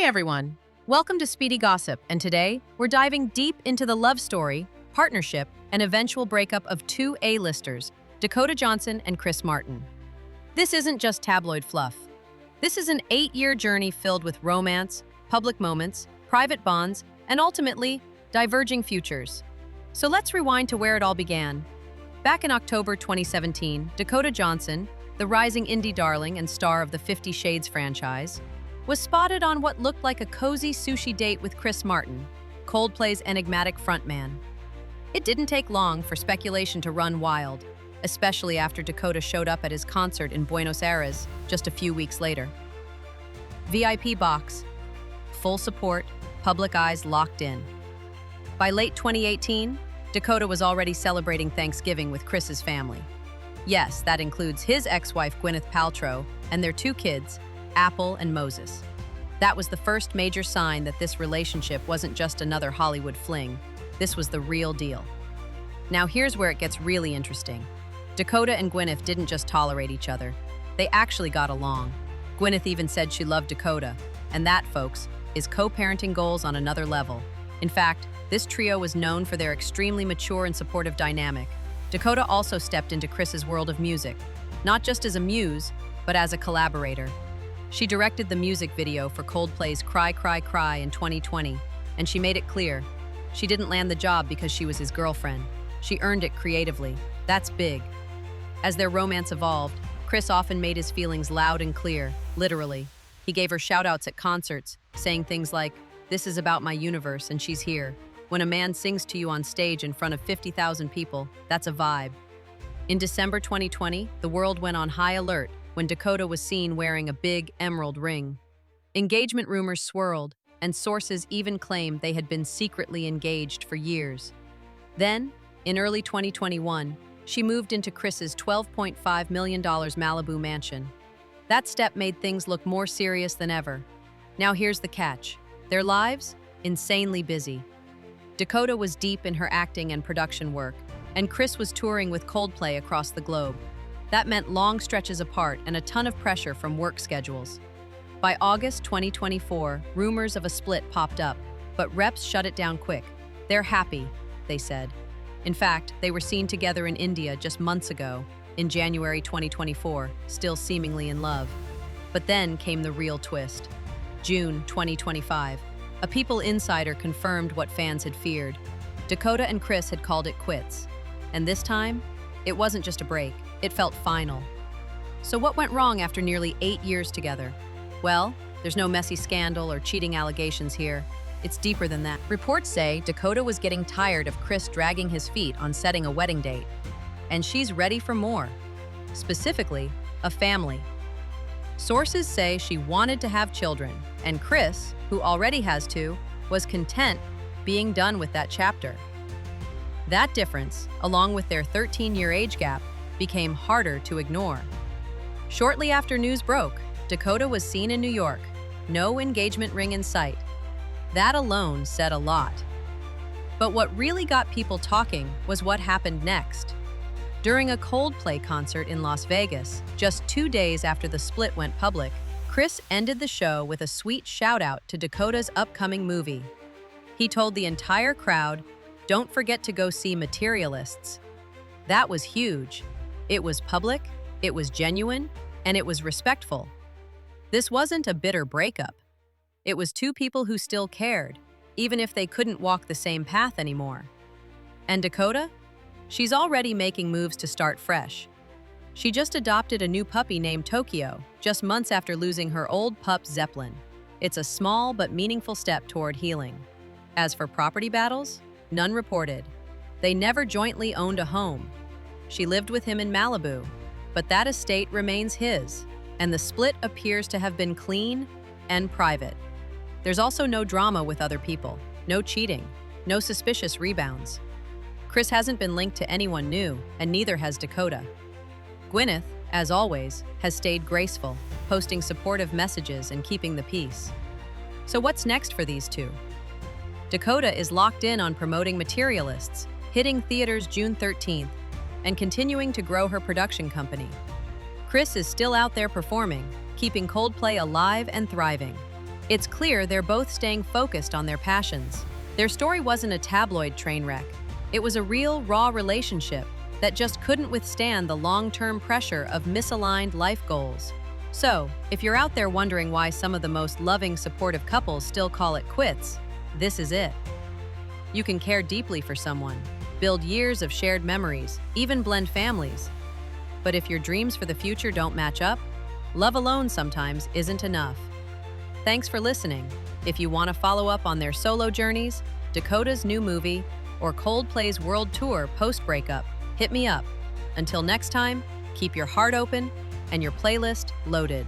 everyone. Welcome to Speedy Gossip, and today we're diving deep into the love story, partnership, and eventual breakup of two A-listers, Dakota Johnson and Chris Martin. This isn't just tabloid fluff. This is an 8-year journey filled with romance, public moments, private bonds, and ultimately, diverging futures. So let's rewind to where it all began. Back in October 2017, Dakota Johnson, the rising indie darling and star of the 50 Shades franchise, was spotted on what looked like a cozy sushi date with Chris Martin, Coldplay's enigmatic frontman. It didn't take long for speculation to run wild, especially after Dakota showed up at his concert in Buenos Aires just a few weeks later. VIP box, full support, public eyes locked in. By late 2018, Dakota was already celebrating Thanksgiving with Chris's family. Yes, that includes his ex-wife Gwyneth Paltrow and their two kids, Apple and Moses. That was the first major sign that this relationship wasn't just another Hollywood fling. This was the real deal. Now here's where it gets really interesting. Dakota and Gwyneth didn't just tolerate each other. They actually got along. Gwyneth even said she loved Dakota, and that, folks, is co-parenting goals on another level. In fact, this trio was known for their extremely mature and supportive dynamic. Dakota also stepped into Chris's world of music, not just as a muse, but as a collaborator. She directed the music video for Coldplay's Cry, Cry, Cry in 2020, and she made it clear. She didn't land the job because she was his girlfriend. She earned it creatively. That's big. As their romance evolved, Chris often made his feelings loud and clear, literally. He gave her shout-outs at concerts, saying things like, "This is about my universe and she's here." When a man sings to you on stage in front of 50,000 people, that's a vibe. In December 2020, the world went on high alert when Dakota was seen wearing a big emerald ring. Engagement rumors swirled, and sources even claimed they had been secretly engaged for years. Then, in early 2021, she moved into Chris's $12.5 million Malibu mansion. That step made things look more serious than ever. Now here's the catch. Their lives? Insanely busy. Dakota was deep in her acting and production work, and Chris was touring with Coldplay across the globe. That meant long stretches apart and a ton of pressure from work schedules. By August 2024, rumors of a split popped up, but reps shut it down quick. They're happy, they said. In fact, they were seen together in India just months ago, in January 2024, still seemingly in love. But then came the real twist. June 2025, a People insider confirmed what fans had feared. Dakota and Chris had called it quits. And this time, it wasn't just a break. It felt final. So what went wrong after nearly 8 years together? Well, there's no messy scandal or cheating allegations here. It's deeper than that. Reports say Dakota was getting tired of Chris dragging his feet on setting a wedding date. And she's ready for more. Specifically, a family. Sources say she wanted to have children, and Chris, who already has two, was content being done with that chapter. That difference, along with their 13-year age gap, became harder to ignore. Shortly after news broke, Dakota was seen in New York, no engagement ring in sight. That alone said a lot. But what really got people talking was what happened next. During a Coldplay concert in Las Vegas, just 2 days after the split went public, Chris ended the show with a sweet shout-out to Dakota's upcoming movie. He told the entire crowd, "Don't forget to go see Materialists." That was huge. It was public, it was genuine, and it was respectful. This wasn't a bitter breakup. It was two people who still cared, even if they couldn't walk the same path anymore. And Dakota? She's already making moves to start fresh. She just adopted a new puppy named Tokyo, just months after losing her old pup Zeppelin. It's a small but meaningful step toward healing. As for property battles, none reported. They never jointly owned a home. She lived with him in Malibu, but that estate remains his, and the split appears to have been clean and private. There's also no drama with other people, no cheating, no suspicious rebounds. Chris hasn't been linked to anyone new, and neither has Dakota. Gwyneth, as always, has stayed graceful, posting supportive messages and keeping the peace. So what's next for these two? Dakota is locked in on promoting Materialists, hitting theaters June 13th, and continuing to grow her production company. Chris is still out there performing, keeping Coldplay alive and thriving. It's clear they're both staying focused on their passions. Their story wasn't a tabloid train wreck. It was a real, raw relationship that just couldn't withstand the long-term pressure of misaligned life goals. So, if you're out there wondering why some of the most loving, supportive couples still call it quits, this is it. You can care deeply for someone, build years of shared memories, even blend families. But if your dreams for the future don't match up, love alone sometimes isn't enough. Thanks for listening. If you want to follow up on their solo journeys, Dakota's new movie, or Coldplay's world tour post-breakup, hit me up. Until next time, keep your heart open and your playlist loaded.